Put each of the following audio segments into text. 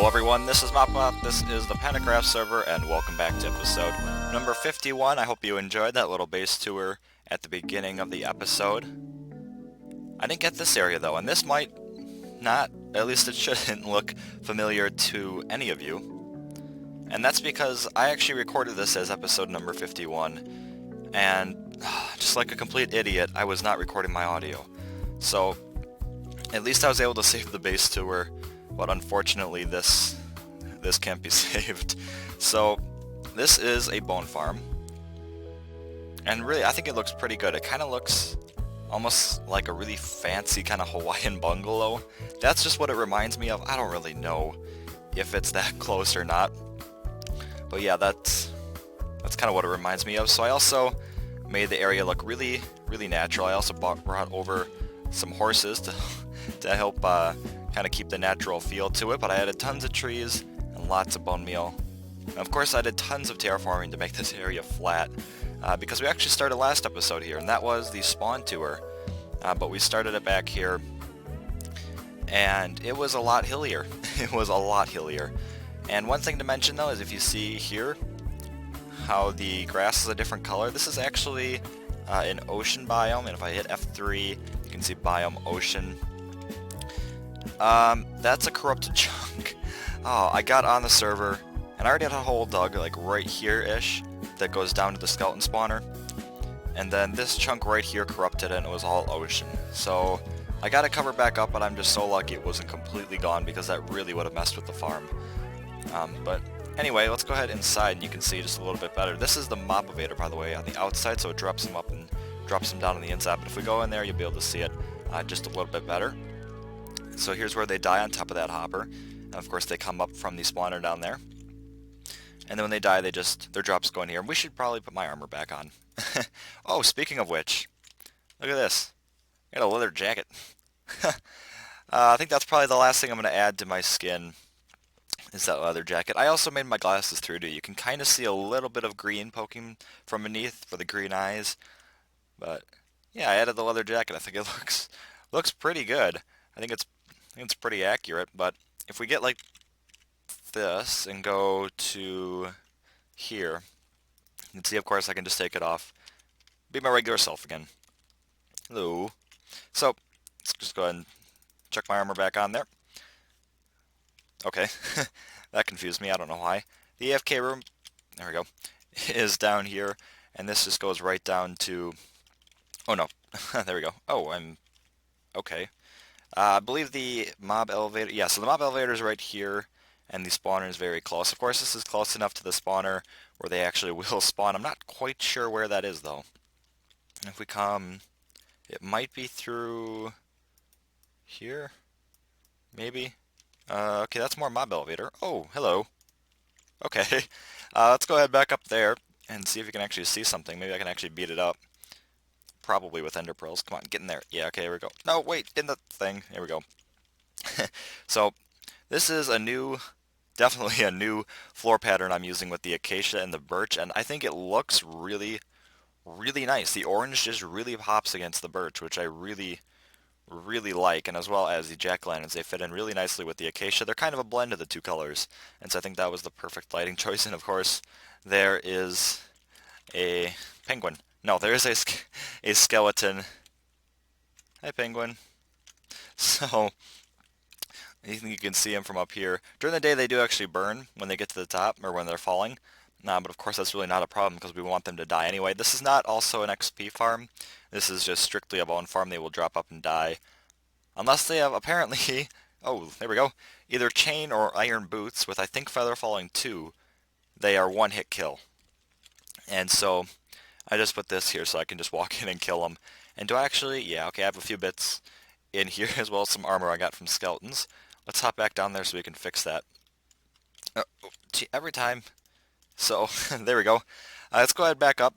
Hello everyone, this is Mappa, this is the PentaCraft server, and welcome back to episode number 51. I hope you enjoyed that little base tour at the beginning of the episode. I didn't get this area though, and this might not, at least it shouldn't, look familiar to any of you. And that's because I actually recorded this as episode number 51, and just like a complete idiot, I was not recording my audio. So, at least I was able to save the base tour. But unfortunately this can't be saved. So this is a bone farm. And really I think it looks pretty good. It kind of looks almost like a really fancy kind of Hawaiian bungalow. That's just what it reminds me of. I don't really know if it's that close or not. But yeah, that's kind of what it reminds me of. So I also made the area look really, really natural. I also brought over some horses to help kind of keep the natural feel to it, but I added tons of trees and lots of bone meal. And of course I did tons of terraforming to make this area flat, because we actually started last episode here, and that was the spawn tour. But we started it back here, and it was a lot hillier. It was a lot hillier. And one thing to mention though is if you see here how the grass is a different color, this is actually an ocean biome, and if I hit F3 you can see biome ocean. That's a corrupted chunk. Oh, I got on the server, and I already had a hole dug, like right here-ish, that goes down to the skeleton spawner. And then this chunk right here corrupted, and it was all ocean. So, I got it covered back up, but I'm just so lucky it wasn't completely gone, because that really would have messed with the farm. But anyway, let's go ahead inside, and you can see just a little bit better. This is the mop evader, by the way, on the outside, so it drops them up and drops them down on the inside. But if we go in there, you'll be able to see it just a little bit better. So here's where they die on top of that hopper, and of course they come up from the spawner down there. And then when they die, their drops go in here. We should probably put my armor back on. Oh, speaking of which, look at this. I got a leather jacket. I think that's probably the last thing I'm going to add to my skin, is that leather jacket. I also made my glasses 3D. You can kind of see a little bit of green poking from beneath for the green eyes. But yeah, I added the leather jacket. I think it looks pretty good. I think it's pretty accurate, but if we get like this and go to here, you can see, of course, I can just take it off. Be my regular self again. Hello. So, let's just go ahead and chuck my armor back on there. Okay, that confused me, I don't know why. The AFK room, there we go, is down here, and this just goes right down to, oh no, there we go. Oh, I'm, okay. I believe the mob elevator, yeah, so the mob elevator is right here, and the spawner is very close. Of course, this is close enough to the spawner where they actually will spawn. I'm not quite sure where that is, though. If we come, it might be through here, maybe. Okay, that's more mob elevator. Oh, hello. Okay, let's go ahead back up there and see if we can actually see something. Maybe I can actually beat it up. Probably with ender pearls. Come on, get in there. Yeah, okay, here we go. No, wait, in the thing. Here we go. So, this is definitely a new floor pattern I'm using with the acacia and the birch, and I think it looks really, really nice. The orange just really pops against the birch, which I really, really like, and as well as the jack-o'-lanterns. They fit in really nicely with the acacia. They're kind of a blend of the two colors, and so I think that was the perfect lighting choice. And of course, there is a penguin. No, there is a skeleton. Hi, penguin. So, you think you can see him from up here. During the day, they do actually burn when they get to the top, or when they're falling. But of course, that's really not a problem, because we want them to die anyway. This is not also an XP farm. This is just strictly a bone farm. They will drop up and die. Unless they have, apparently, oh, there we go, either chain or iron boots, with I think feather falling 2. They are one-hit kill. And so I just put this here so I can just walk in and kill them. And do I actually? Yeah, okay, I have a few bits in here, as well as some armor I got from skeletons. Let's hop back down there so we can fix that. Gee, every time. So, there we go. Let's go ahead back up.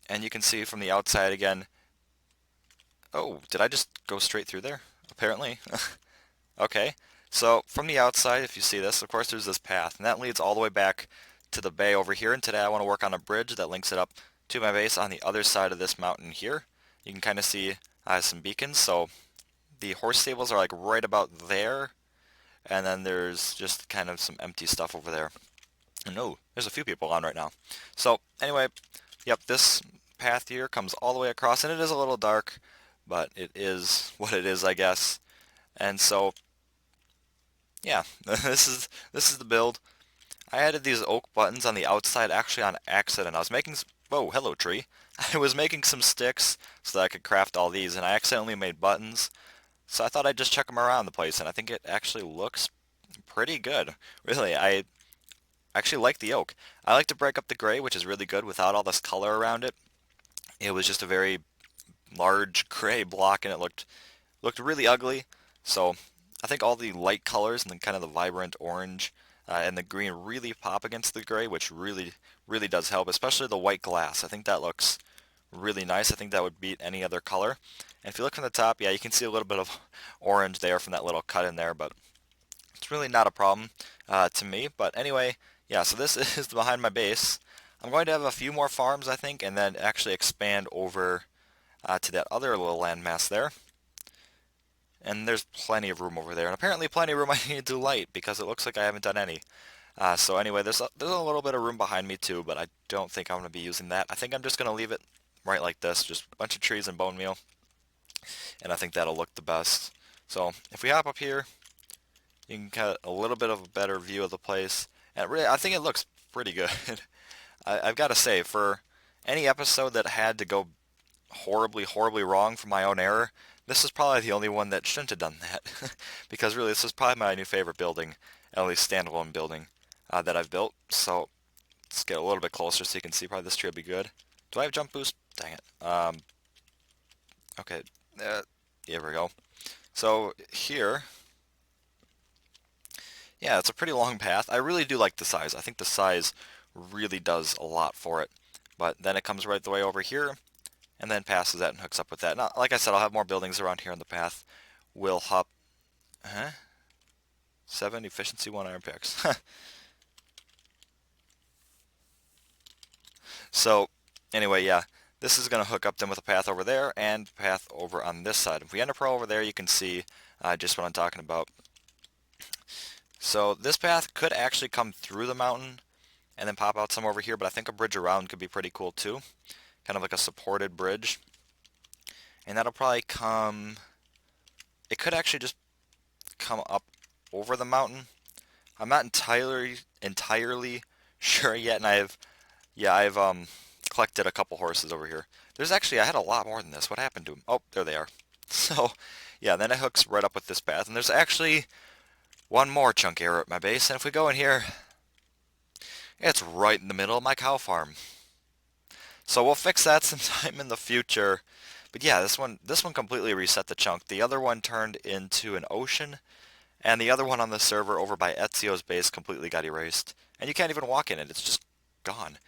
And you can see from the outside again. Oh, did I just go straight through there? Apparently. Okay. So, from the outside, if you see this, of course there's this path. And that leads all the way back to the bay over here. And today I want to work on a bridge that links it up to my base on the other side of this mountain here. You can kind of see some beacons. So, the horse stables are like right about there. and then there's just kind of some empty stuff over there. And oh, there's a few people on right now. So anyway, yep, this path here comes all the way across, and it is a little dark, but it is what it is, I guess. And so, yeah, this is the build. I added these oak buttons on the outside actually on accident. I was making whoa, hello tree. I was making some sticks so that I could craft all these, and I accidentally made buttons. So I thought I'd just check them around the place, and I think it actually looks pretty good. Really, I actually like the oak. I like to break up the gray, which is really good without all this color around it. It was just a very large gray block, and it looked really ugly. So I think all the light colors and then kind of the vibrant orange and the green really pop against the gray, which really does help, especially the white glass. I think that looks really nice. I think that would beat any other color. And if you look from the top, yeah, you can see a little bit of orange there from that little cut in there, but it's really not a problem to me. But anyway, yeah, so this is behind my base. I'm going to have a few more farms, I think, and then actually expand over to that other little landmass there. And there's plenty of room over there, and apparently plenty of room I need to light because it looks like I haven't done any. So anyway, there's a little bit of room behind me too, but I don't think I'm going to be using that. I think I'm just going to leave it right like this, just a bunch of trees and bone meal, and I think that'll look the best. So if we hop up here, you can get a little bit of a better view of the place, and really, I think it looks pretty good. I've got to say, for any episode that had to go horribly wrong from my own error, this is probably the only one that shouldn't have done that. Because really, this is probably my new favorite building, at least standalone building, that I've built. So let's get a little bit closer so you can see. Probably this tree will be good. Do I have jump boost? Dang it. Okay, here we go. So here, yeah, it's a pretty long path. I really do like the size. I think the size really does a lot for it. But then it comes right the way over here, and then passes that and hooks up with that. Now, like I said, I'll have more buildings around here on the path. We'll hop... Huh? 7 efficiency, 1 iron picks. So, anyway, yeah. This is going to hook up then with a path over there and path over on this side. If we enter pro over there, you can see just what I'm talking about. So this path could actually come through the mountain and then pop out some over here, but I think a bridge around could be pretty cool too. Kind of like a supported bridge. And that'll probably come... It could actually just come up over the mountain. I'm not entirely sure yet, and I've collected a couple horses over here. There's actually, I had a lot more than this. What happened to them? Oh, there they are. So, yeah, then it hooks right up with this path, and there's actually one more chunk error at my base, and if we go in here, it's right in the middle of my cow farm. So we'll fix that sometime in the future. But yeah, this one completely reset the chunk. The other one turned into an ocean, and the other one on the server over by Ezio's base completely got erased. And you can't even walk in it. It's just gone.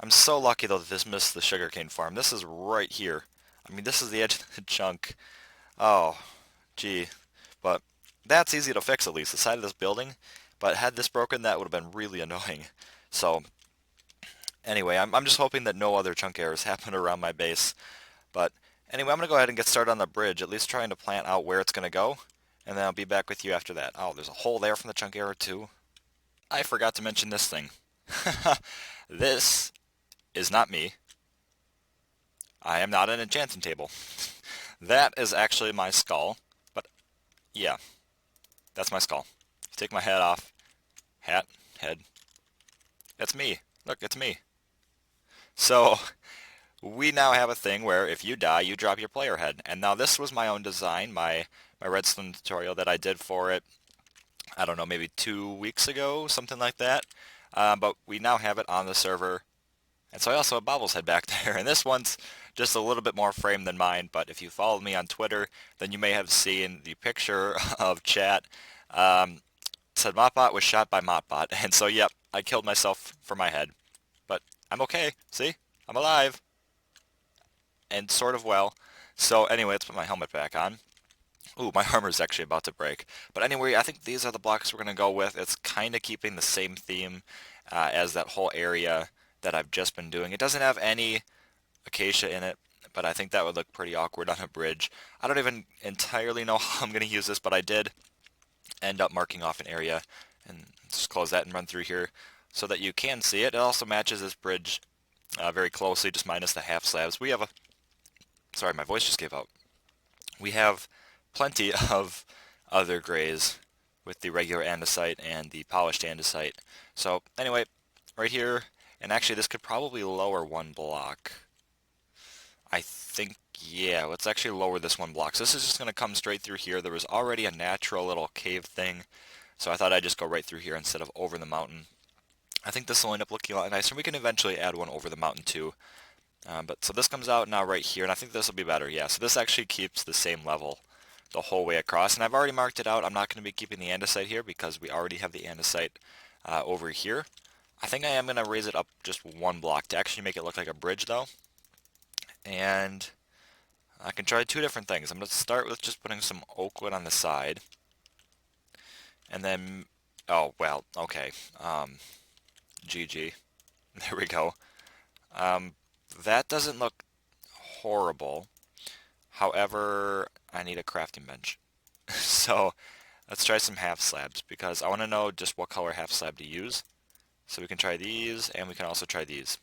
I'm so lucky though that this missed the sugarcane farm. This is right here. I mean, this is the edge of the chunk. Oh, gee. But that's easy to fix at least, the side of this building. But had this broken, that would have been really annoying. So, anyway, I'm just hoping that no other chunk errors happen around my base. But anyway, I'm going to go ahead and get started on the bridge, at least trying to plan out where it's going to go. And then I'll be back with you after that. Oh, there's a hole there from the chunk error too. I forgot to mention this thing. This is not me. I am not an enchanting table. That is actually my skull. But, yeah, that's my skull. Take my head off. Hat, head. It's me. Look, it's me. So, we now have a thing where if you die, you drop your player head. And now this was my own design, my redstone tutorial that I did for it, I don't know, maybe 2 weeks ago, something like that. But we now have it on the server. And so I also have Bobble's head back there. And this one's just a little bit more framed than mine. But if you followed me on Twitter, then you may have seen the picture of chat. Said Mopbot was shot by Mopbot. And so, yep, I killed myself for my head. But I'm okay. See? I'm alive. And sort of well. So anyway, let's put my helmet back on. Ooh, my armor's actually about to break. But anyway, I think these are the blocks we're going to go with. It's kind of keeping the same theme as that whole area that I've just been doing. It doesn't have any acacia in it, but I think that would look pretty awkward on a bridge. I don't even entirely know how I'm going to use this, but I did end up marking off an area, and just close that and run through here so that you can see it. It also matches this bridge very closely, just minus the half slabs. We have a, sorry, my voice just gave out. We have plenty of other grays with the regular andesite and the polished andesite. So anyway, right here, and actually this could probably lower one block. I think, yeah, let's actually lower this one block. So this is just going to come straight through here. There was already a natural little cave thing, so I thought I'd just go right through here instead of over the mountain. I think this will end up looking a lot nicer. We can eventually add one over the mountain too. But so this comes out now right here, and I think this will be better. Yeah, so this actually keeps the same level the whole way across, and I've already marked it out. I'm not going to be keeping the andesite here because we already have the andesite over here. I think I am going to raise it up just one block to actually make it look like a bridge though. And I can try two different things. I'm going to start with just putting some oak wood on the side. And then, oh, well, okay. GG. There we go. That doesn't look horrible. However, I need a crafting bench. So let's try some half slabs because I want to know just what color half slab to use. So we can try these, and we can also try these.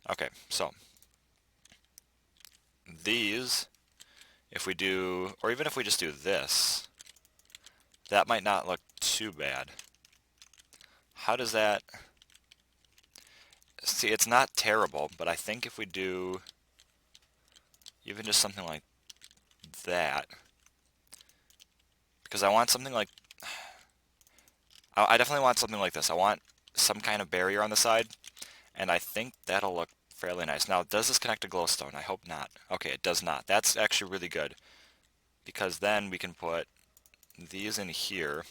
Okay, so these, if we do, or even if we just do this, that might not look too bad. How does that, see, it's not terrible, but I think if we do even just something like that, because I want something like, I definitely want something like this. I want some kind of barrier on the side, and I think that'll look fairly nice. Now, does this connect to glowstone? I hope not. Okay, it does not. That's actually really good, because then we can put these in here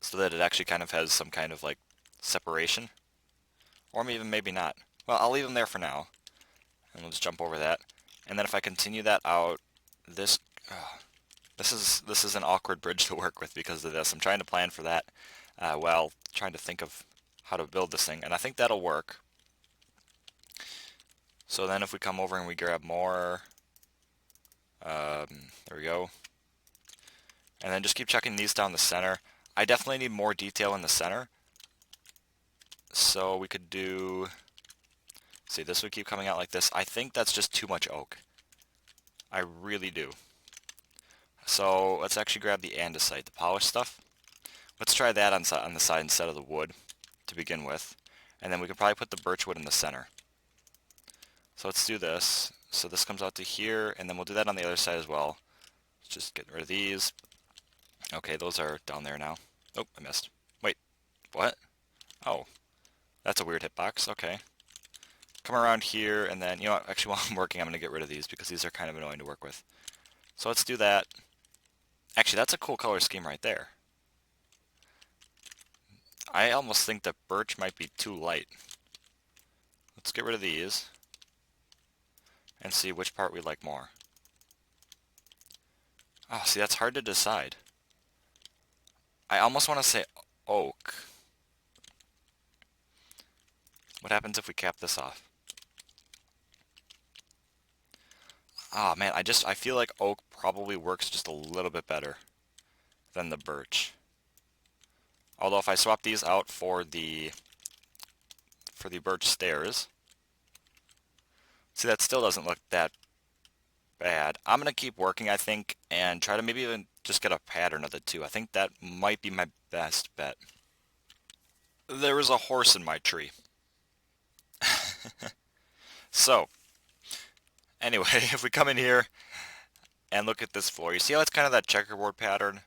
so that it actually kind of has some kind of like separation, or even maybe not. Well, I'll leave them there for now, and we'll just jump over that. And then if I continue that out, this this is an awkward bridge to work with because of this. I'm trying to plan for that while trying to think of how to build this thing, and I think that'll work. So then if we come over and we grab more, there we go, and then just keep checking these down the center. I definitely need more detail in the center, so we could do, see, this would keep coming out like this. I think that's just too much oak. I really do. So let's actually grab the andesite, the polished stuff. Let's try that on the side instead of the wood to begin with, and then we can probably put the birch wood in the center. So let's do this. So this comes out to here, and then we'll do that on the other side as well. Let's just get rid of these. Okay, those are down there now. Oh, I missed. Wait, what? Oh, that's a weird hitbox. Okay. Come around here, and then, you know what, actually while I'm working, I'm going to get rid of these because these are kind of annoying to work with. So let's do that. Actually, that's a cool color scheme right there. I almost think that birch might be too light. Let's get rid of these and see which part we like more. Oh, see, that's hard to decide. I almost want to say oak. What happens if we cap this off? Ah, man, I feel like oak probably works just a little bit better than the birch. Although if I swap these out for the birch stairs, see, that still doesn't look that bad. I'm going to keep working, I think, and try to maybe even just get a pattern of it too. I think that might be my best bet. There is a horse in my tree. So, anyway, if we come in here and look at this floor, you see how it's kind of that checkerboard pattern?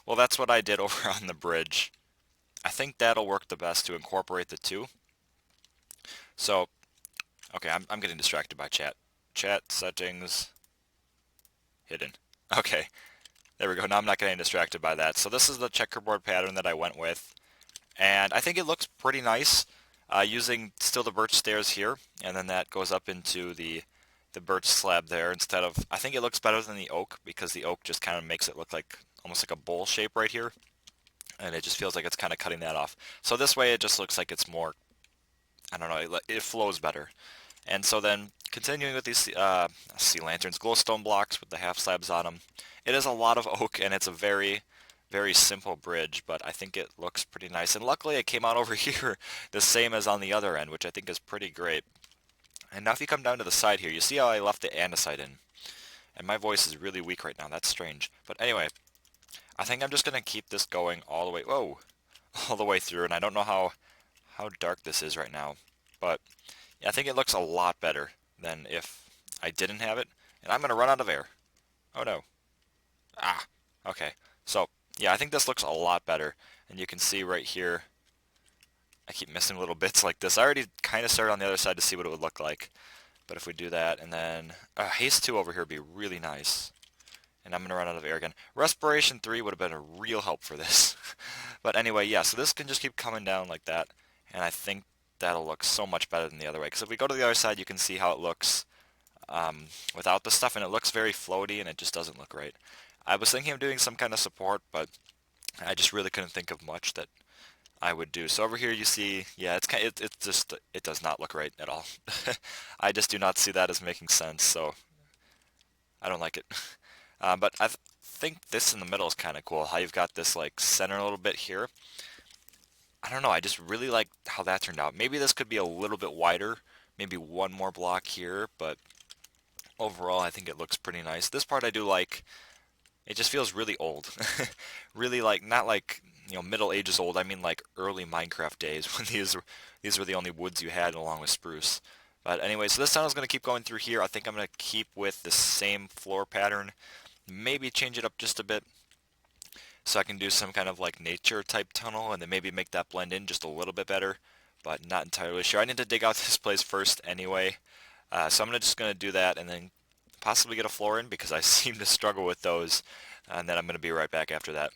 Well, that's what I did over on the bridge. I think that'll work the best to incorporate the two. So, okay, I'm getting distracted by chat. Chat settings hidden. Okay, there we go. Now I'm not getting distracted by that. So this is the checkerboard pattern that I went with, and I think it looks pretty nice using still the birch stairs here, and then that goes up into the birch slab there instead of, I think it looks better than the oak because the oak just kind of makes it look like almost like a bowl shape right here, and it just feels like it's kind of cutting that off. So this way it just looks like it's more, I don't know, it flows better. And so then continuing with these sea lanterns, glowstone blocks with the half slabs on them. It is a lot of oak, and it's a very, very simple bridge, but I think it looks pretty nice. And luckily it came out over here the same as on the other end, which I think is pretty great. And now if you come down to the side here, you see how I left the andesite in. And my voice is really weak right now, that's strange. But anyway, I think I'm just going to keep this going all the way, whoa, all the way through. And I don't know how dark this is right now, but yeah, I think it looks a lot better than if I didn't have it. And I'm going to run out of air. Oh no. Ah, okay. So, yeah, I think this looks a lot better. And you can see right here, I keep missing little bits like this. I already kind of started on the other side to see what it would look like. But if we do that, and then Haste 2 over here would be really nice. And I'm going to run out of air again. Respiration 3 would have been a real help for this. But anyway, yeah, so this can just keep coming down like that. And I think that'll look so much better than the other way. Because if we go to the other side, you can see how it looks without the stuff. And it looks very floaty, and it just doesn't look right. I was thinking of doing some kind of support, but I just really couldn't think of much that I would do. So over here you see, yeah, it does not look right at all. I just do not see that as making sense, so I don't like it. But I think this in the middle is kind of cool, how you've got this like center a little bit here. I don't know, I just really like how that turned out. Maybe this could be a little bit wider, maybe one more block here, but overall I think it looks pretty nice. This part I do like. It just feels really old. Really like, not like, you know, Middle Ages old, I mean like early Minecraft days when these were the only woods you had along with spruce. But anyway, so this tunnel's going to keep going through here. I think I'm going to keep with the same floor pattern. Maybe change it up just a bit so I can do some kind of like nature type tunnel and then maybe make that blend in just a little bit better. But not entirely sure. I need to dig out this place first anyway. So I'm just going to do that and then possibly get a floor in because I seem to struggle with those, and then I'm going to be right back after that.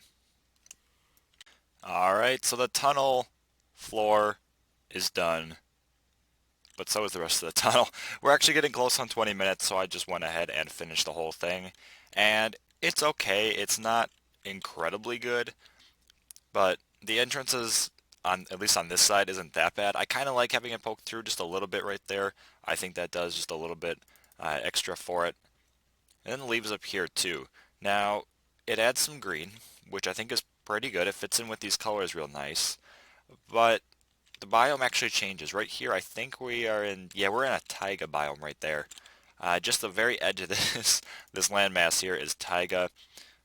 Alright, so the tunnel floor is done, but so is the rest of the tunnel. We're actually getting close on 20 minutes, so I just went ahead and finished the whole thing, and it's okay. It's not incredibly good, but the entrances, at least on this side, isn't that bad. I kind of like having it poked through just a little bit right there. I think that does just a little bit extra for it. And then the leaves up here too. Now, it adds some green, which I think is pretty good. It fits in with these colors real nice. But the biome actually changes. Right here, I think we are in, yeah, we're in a taiga biome right there. Just the very edge of this landmass here is taiga.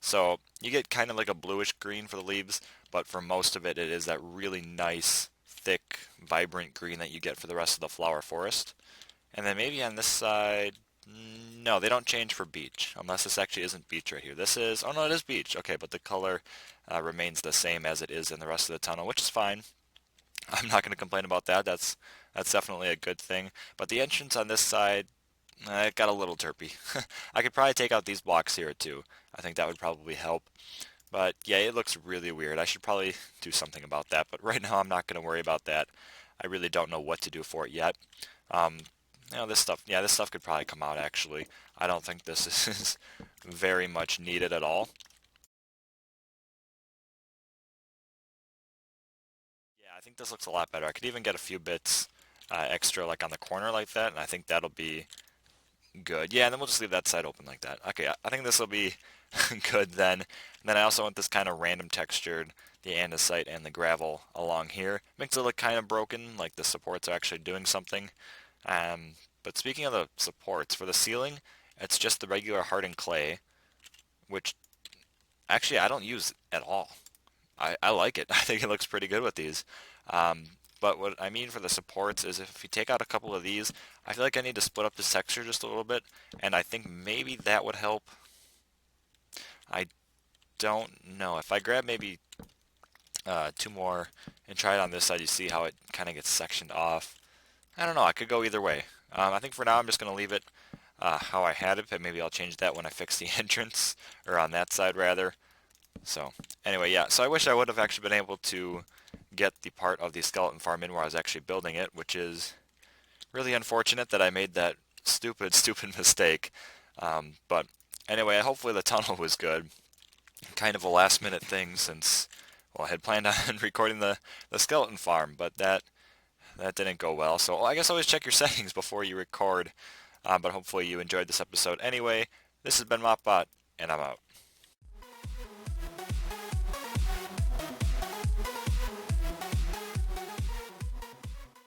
So you get kind of like a bluish green for the leaves, but for most of it, it is that really nice, thick, vibrant green that you get for the rest of the flower forest. And then maybe on this side, no, they don't change for beach, unless this actually isn't beach right here. This is, oh no, it is beach. Okay, but the color remains the same as it is in the rest of the tunnel, which is fine. I'm not going to complain about that. That's definitely a good thing. But the entrance on this side, it got a little derpy. I could probably take out these blocks here too. I think that would probably help. But yeah, it looks really weird. I should probably do something about that, but right now I'm not going to worry about that. I really don't know what to do for it yet. You know, this stuff could probably come out actually. I don't think this is very much needed at all. Yeah, I think this looks a lot better. I could even get a few bits extra like on the corner like that, and I think that'll be good. Yeah, and then we'll just leave that side open like that. Okay, I think this will be good then. And then I also want this kind of random textured, the andesite and the gravel along here. Makes it look kind of broken, like the supports are actually doing something. But speaking of the supports, for the ceiling, it's just the regular hardened clay, which actually I don't use at all. I like it. I think it looks pretty good with these. But what I mean for the supports is if you take out a couple of these, I feel like I need to split up the texture just a little bit, and I think maybe that would help. I don't know. If I grab maybe two more and try it on this side, you see how it kind of gets sectioned off. I don't know. I could go either way. I think for now I'm just going to leave it how I had it, but maybe I'll change that when I fix the entrance, or on that side rather. So anyway, yeah, so I wish I would have actually been able to get the part of the skeleton farm in where I was actually building it, which is really unfortunate that I made that stupid mistake. But anyway, hopefully the tunnel was good. Kind of a last minute thing since, well, I had planned on recording the skeleton farm, but that didn't go well. So I guess always check your settings before you record But hopefully you enjoyed this episode anyway. This has been MopBot, and I'm out.